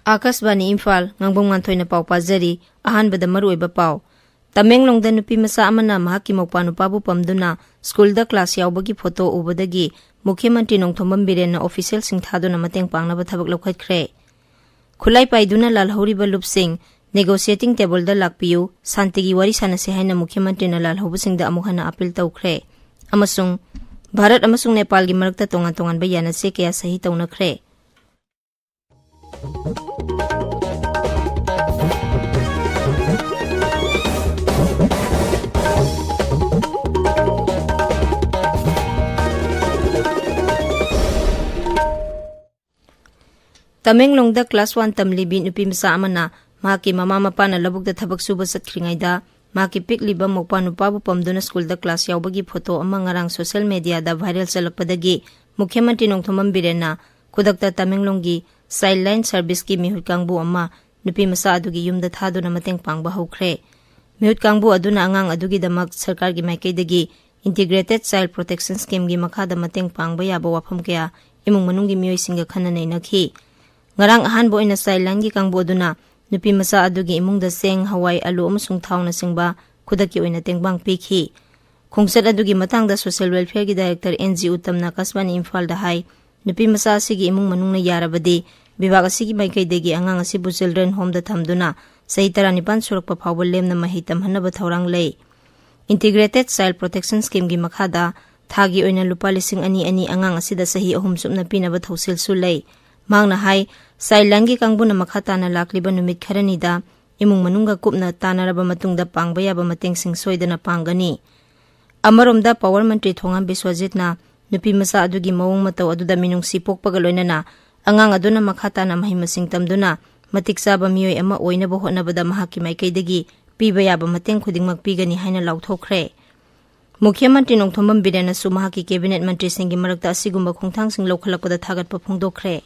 Akasbani Imphal Ngangbam Nganthoi na pau pazari ahanbada maruoiba pau Tamenglongda nupi masa amana mahaki mokpa nupabu pamduna schoolda class yaubagi photo ubadagi Mukhyamantri Nongthombam Biren na official sing thaduna mateng pangnaba thabak lokhatkre Khulai paiduna lalhoriba lupsing negotiating table da lakpiyu santigi wari sanase haina Mukhyamantri na lalhobusingda amukhana appeal tawkhre amasung Bharat amasung Nepal gi marakta tongan ba yana se kaya sahi tawnakre Tamenglongda class 1 tamlibi nupi masa amana mahaki mama mapa na labukda thabak suba satkringaida mahaki pikliba mokpa nupabu pamduna schoolda class yaubagi photo ama ngarang social media da viral salakpadagi Mukhyamantri Nongthombam Biren na kudakta Tamenglonggi sideline service ki mihut kangbu ama nupi masa adugi yumda thaduna mateng pangba hokre mihut kangbu aduna angang adugi damak sarkar gi maikaidagi integrated child protection scheme gi makhada mateng pangba yaba wafam kya imung manunggi miyoi singa khananai nakhi ngarang ahanbo ina sideline gi kangbu aduna nupi masa adugi imungda seng hawai alu amasung thawna singba khudaki oina tengbang pikhi khungsat adugi matangda social welfare gi director NG Uttamna Kasbani Imphal da hai nupi masa asigi imung manungna yarabadi bibag asigi maikaidagi angang asibu children home da thamduna sahi taranipan surakpa phawba lemna mahitam hanaba thawrang lei integrated child protection scheme gi makhada thagi oina lupa lising ani angang asida sahi ahum supna pinaba thausil su lei mangna hai sailangi kangbuna makhata na lakliba numit kharanida imung manunga kupna tanaraba matungda pangba yaba matengsing soidana pangani amaromda power mantri thongam Biswajit na nupi masa adugi mawong mataw aduda minungsi pokpaga loinana angang aduna makhata na mahimasing tamduna matik saba miyoi ama oinaba hotnabada mahaki maikaidagi piba yaba mateng khudingmak pigani haina lauthokre Mukhyamantri Nongthombam Biren na su mahaki cabinet mantri singi marakta asigumba khongthangsing lokhalakpada thagatpa phongdokre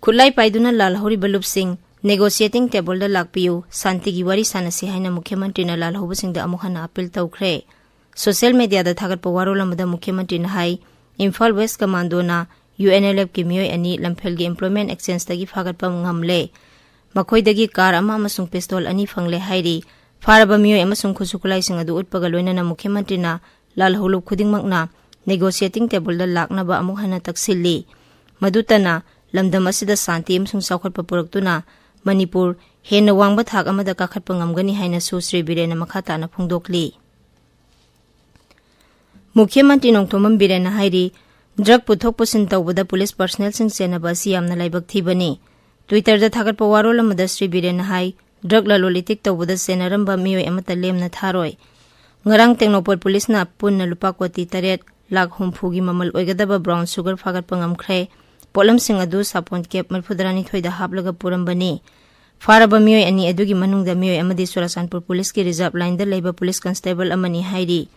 Khulai paiduna lalhori balub sing negotiating table da lakpiyu santigi wari sanasi haina Mukhyamantri na lalhobusingda amukhana appeal tawkhre social media da thagatpa warolamada Mukhyamantri na hai Imphal West Commando na UNLF ki miyoi ani lamphel gi employment exchange dagi phagatpa ngamle makhoidagi car ama amasung pistol ani phangle hairi faraba miyoi amasung khusukulai sing adu utpaga loinana Mukhyamantri na lalholub khudingmakna negotiating table da laknaba amukhana taksilli madutana lamdam asida santi amsung saukhatpa puraktuna Manipur henna wangba thak amada kakhatpa ngamgani haina su Sri Biren makhata na phungdokli Mukhyamantri Nongthombam Biren na hairi drug puthok pusin tawbada police personnel sing senaba si yamna laibak thibani Twitter da thagatpa warol amada Sri Biren na hai drug lalolitik tawbada senaramba miyoi amata lemna tharoi ngarang Tengnopol police na punna lupa koti 8 lakh humphugi mamal oigadaba brown sugar phagatpa ngamkhre Polam sing adu sapon cap marfudrani thoida haplaga purambani faraba miyoi ani adugi manungda miyoi amadi Surasanpur police ki reserve line da leiba police constable amani hairi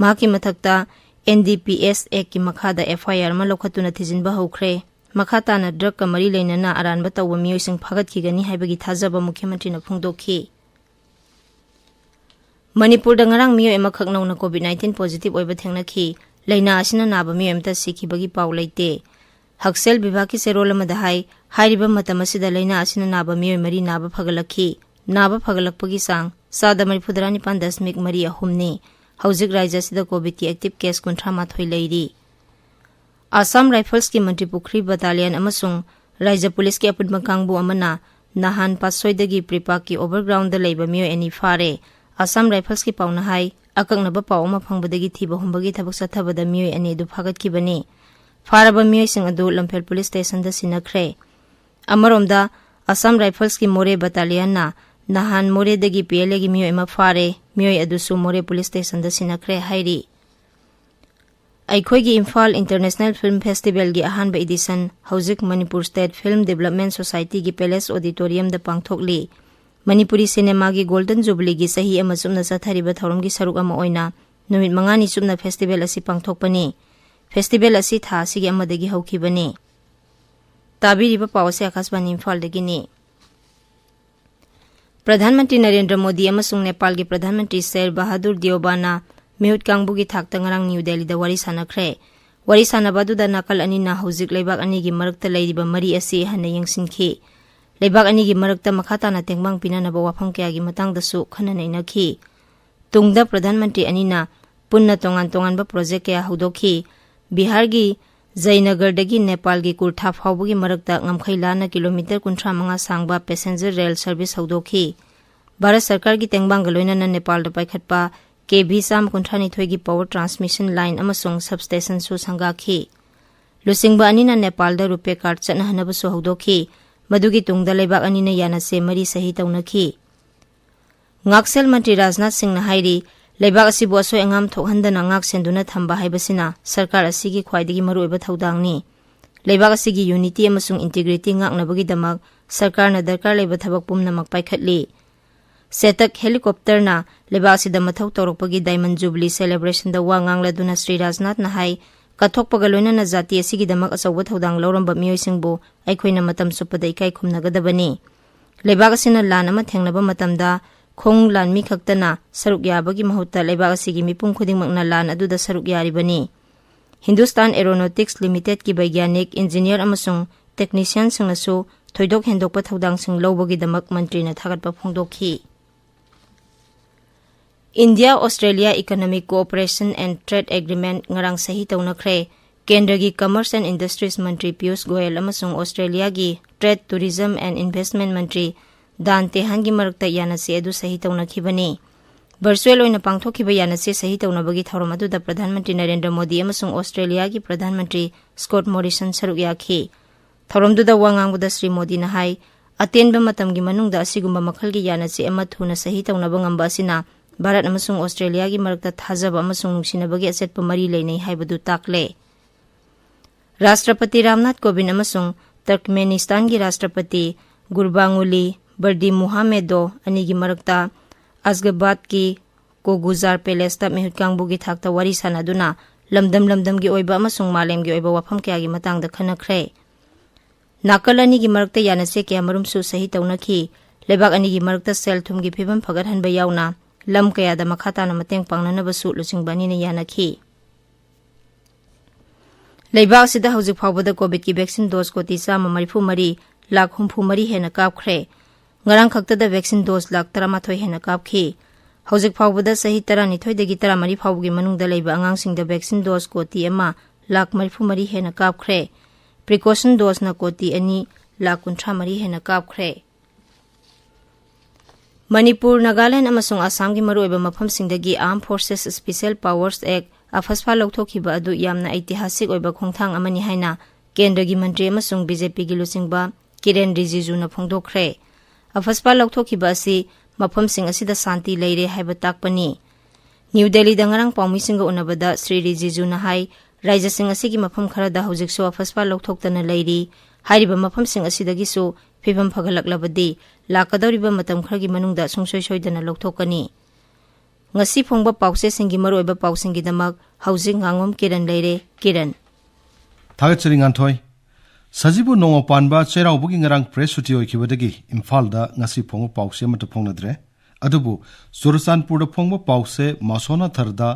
mahaki mathakta NDPS Act ki makhada FIR ma lokhatuna thijinba hokre makhata na drug ka mari leinana aranba tawba miyoi sing phagat khigani haibagi thajaba Mukhyamantri na phungdokhi Manipur da ngarang miyoi amakhaknaw na COVID-19 positive oiba thengnakhi leina asina naba miyoi amta sikhibagi paw leite Haksel bibaki serol amada hai hairiba matam asida leina asina naba miyoi mari naba phagalakhi naba phagalakpagi sang sada marifudrani 5.10 mari ahumni Hauzik Raija sida COVID ki active case kunthra mathoi leiri Assam Rifles ki Mantri Pukri Battalion amasung Raija Police ki apudma kangbu amana nahan pasoidagi pripa ki overground da leiba miyoi ani fare Assam Rifles ki pauna hai akaknaba pawma phangbadagi thiba humbagi thabak sathabada miyoi ani du phagat kibani faraba miyoi sing adu lamphel police station da sinakre amaromda Assam Rifles ki More Battalion na nahan More dagi PLA gi miyoi ma fare miyoi adu su More police station da sinakre hairi Aikhoigi Imphal International Film Festival gi ahanba edition Hauzik Manipur State Film Development Society gi Palace Auditorium da pangthokli Manipuri Cinema gi Golden Jubilee gi sahi amasumna sathariba thorom gi saruk ama oina numit mangani sumna festival asi pangthokpani Festival asi tha sigi amadagi haukhibani tabiriba pawse Akasbani Imphal dagini प्रधानमंत्री नरेंद्र मोदी अमसुंग नेपाल की प्रधानमंत्री Sher Bahadur देओबाना मिहुत कांगबुगी थाकता ngarang new Delhi दा worry सानखरे worry सानबादुदा नाकल अनिना हौजिक लेबाक अनिगी मरक्ता लैरिबा मरी असी हन्ना यंगसिनखि लेबाक अनिगी मरक्ता मखाताना तेंगबांग पिनानबा वाफम कयागी मतंगदसु खननैनखि तुंगदा प्रधानमंत्री अनिना पुन्ना तोंगान तोंगानबा project कया हौदोखि बिहार की जयनगरदगी नेपाल की कुर्था फाउबगी मरक्ता ngamkhailaना किलोमीटर 35 सांगबा पैसेंजर रेल सर्विस हौदोखि भारत सरकार की तेंगबांग गलोइना नेपाल द पाइखटपा केबी साम 39 की पावर ट्रांसमिशन लाइन अमसुंग सबस्टेशन सु संगाखि लुसिंगबा अनिना नेपाल द रुपे कार्ड चनहनबसु हौदोखि मदुगी तुंगदा लेबाक अनिना यानासे मरी सही तौनखि ngaksel मंत्री राजनाथ सिंह हाइरी लेबाक असिबु असोय अंगाम थोकहंदना ngak सेंदुना थंबा हाइबसिना सरकार असिगी ख्वाइदगी मरुइबा थौदांगनी लेबाक असिगी यूनिटी अमसुंग इंटीग्रिटी ngaknabagi damak सरकारना दरकार लेबा थबक पुमनमक पाइखटली सेतक हेलीकॉप्टरना लेबाक सिदा मथौ तौरकपगी डायमंड जुबली सेलिब्रेशन दा वा ngangladu श्री राजनाथ ना हाई कथोकपगा लोइना जाति असिगी दमक असौबा थौदांग लौरंबा मियोइसिंगबु अइखोइना मतम सुपदा इकाइ खुमनगदबनी लेबाक असिना लान अमा थेंगनबा मतमदा खोंग लान मी खक्तना सरुक याबगी महुत्ता लेबाक असिगी मिपुम खुदिंगमकना लान अदुदा सरुक यारिबनी हिंदुस्तान एरोनॉटिक्स लिमिटेड की वैज्ञानिक इंजीनियर अमसुंग टेक्नीशियन सिंगनसु थोइदोक हेंदोकपा थौदांग सिंग लौबगी दमक मंत्रीना थागतपा फोंदोखि India Australia economic cooperation and trade agreement ngarang सही तौनखरे केंद्र की कमर्स एंड इंडस्ट्रीज मंत्री पीयूष गोयल अमसुंग ऑस्ट्रेलिया की ट्रेड टूरिज्म एंड इन्वेस्टमेंट मंत्री दान तेहान की मरक्ता यानसे अदु सही तौनखिबनी वर्चुअल ओइना पांगथोखिबा यानसे सही तौनबगी थौरम अदुदा प्रधानमंत्री नरेंद्र मोदी अमसुंग ऑस्ट्रेलिया की प्रधानमंत्री स्कॉट मॉरिसन सरुक याखि थौरमदुदा वांगांगबुदा श्री मोदी ना हाई अतेनबा मतमगी मनुंगदा असिगुंबा मखलगी यानसे अमा थुना सही तौनबा ngamba asina भारत अमसुंग ऑस्ट्रेलिया की मरक्ता थाजब अमसुंग नुंसिनबगी असेटपा मरी लेनै हाइबदु ताकले राष्ट्रपति रामनाथ कोविंद अमसुंग तुर्कमेनिस्तान की राष्ट्रपति गुरबांगुली बर्दी मुहामेदो अनिगी मरक्ता अजगबाद की कोगुजार पैलेस मिहुत कांगबुगी थाकता वरी सानादुना लमदम की ओइबा अमसुंग मालेम की ओइबा वाफम कयागी मतंगदा खनखरे नाकल अनिगी मरक्ता यानसे कया मरुमसु सही तौनखि लेबाक अनिगी मरक्ता सेल थुमगी फिबम फगतहनबा यावना लम कयादा मखाताना मतेंग पांगननबसु लुसिंगबानीना यानखि लेबाक सिदा हौजिक फावबदा कोविड की वैक्सीन डोज कोटी 134 लाख 34 हेना कापखरे ngarang khaktada vaccine dose lak 13 hena kapkhi hojik phawbada sahi 12 dagi 13 phawgi manungda leiba angang singda vaccine dose koti ama lak 34 hena kapkhre precaution dose na koti ani lak 13 hena kapkhre Manipur Nagaland amasung Assam gi maruiba mafam singdagi Armed Forces Special Powers Act afasfa lokthokhiba adu yamna ऐतिहासिक oiba khongthang amani haina kendra gi mantri amasung BJP gi lusingba Kiran Rijiju na phongdokhre AFSPA लौथोखिबा असि मफमसिंग असिदा शांति लेरे हाइबा ताकपनी new Delhi दंगरंग पाउमिसिंग उनबदा श्री रिजिजु ना हाई राज्य सिंग असिगी मफम खरदा हौजिकसो अफस्पा लौथोक्तना लेरी हाइरिबा मफमसिंग असिदगिसो फिबम फगलकलबदी लाकदौरिबा मतम खरगी मनुंगदा सुंगसोय सोयदना लौथोकनी ngasi phongba pause singi maroiba pausingi damak hauji ngangom kiran leire kiran thagachari nganthoi Sajibu nongo panba cherau bugi ngarang press suti oikibadagi Imphal da ngasi phongba pause mata phongnadre adubu Sursanpur da phongba pause masona tharda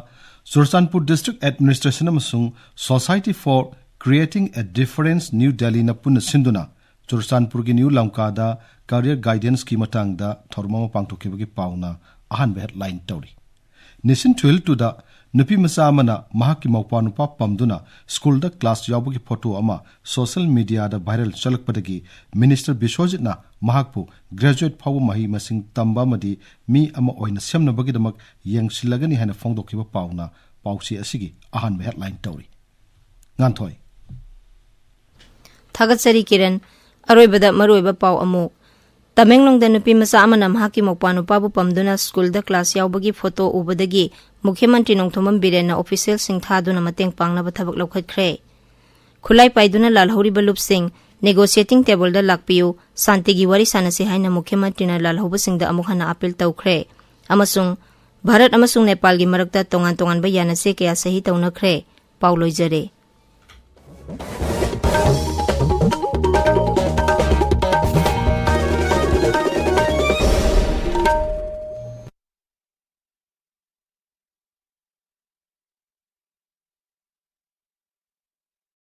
Sursanpur district administration amasung Society for Creating a Difference New Delhi na punna sinduna Sursanpur gi new lamka da career guidance ki matang da thorma pangthokibagi pauna ahan be headline tawri Nisin 12 to da Nupi Masamana Mahaki Maupanupa Pamduna School da class yabugi photo ama social media da viral chalakpadagi Minister Bishojitna Mahakpu graduate phawu mahi masing tamba madi mi ama oina semna bagidamak yang silagani hana phongdokiba pauna pausi asigi ahan headline tawri Nganthoi Thagatsari Kiran aroibada maroiba pau amu Tamenglong da nupi masa amana mahaki maupanupa bu pamduna school da class yaubagi photo ubadagi मुख्यमंत्री नोंथोमम Biren official Singh थादुना मतेंग पांगनबा थबक लौखतख्रे खुलाई पाइदुना लालहौरिबा लुप सिंह नेगोशिएटिंग टेबल दा लाकपियु शांतिगी वारी सानसे हाइना मुख्यमंत्री लालहौबा सिंह दा अमुक हना अपील तौख्रे अमसुंग भारत अमसुंग नेपाल गी मरक्ता तोंगान तोंगान बा यानसे कया सही तौनख्रे पाउलोइजरे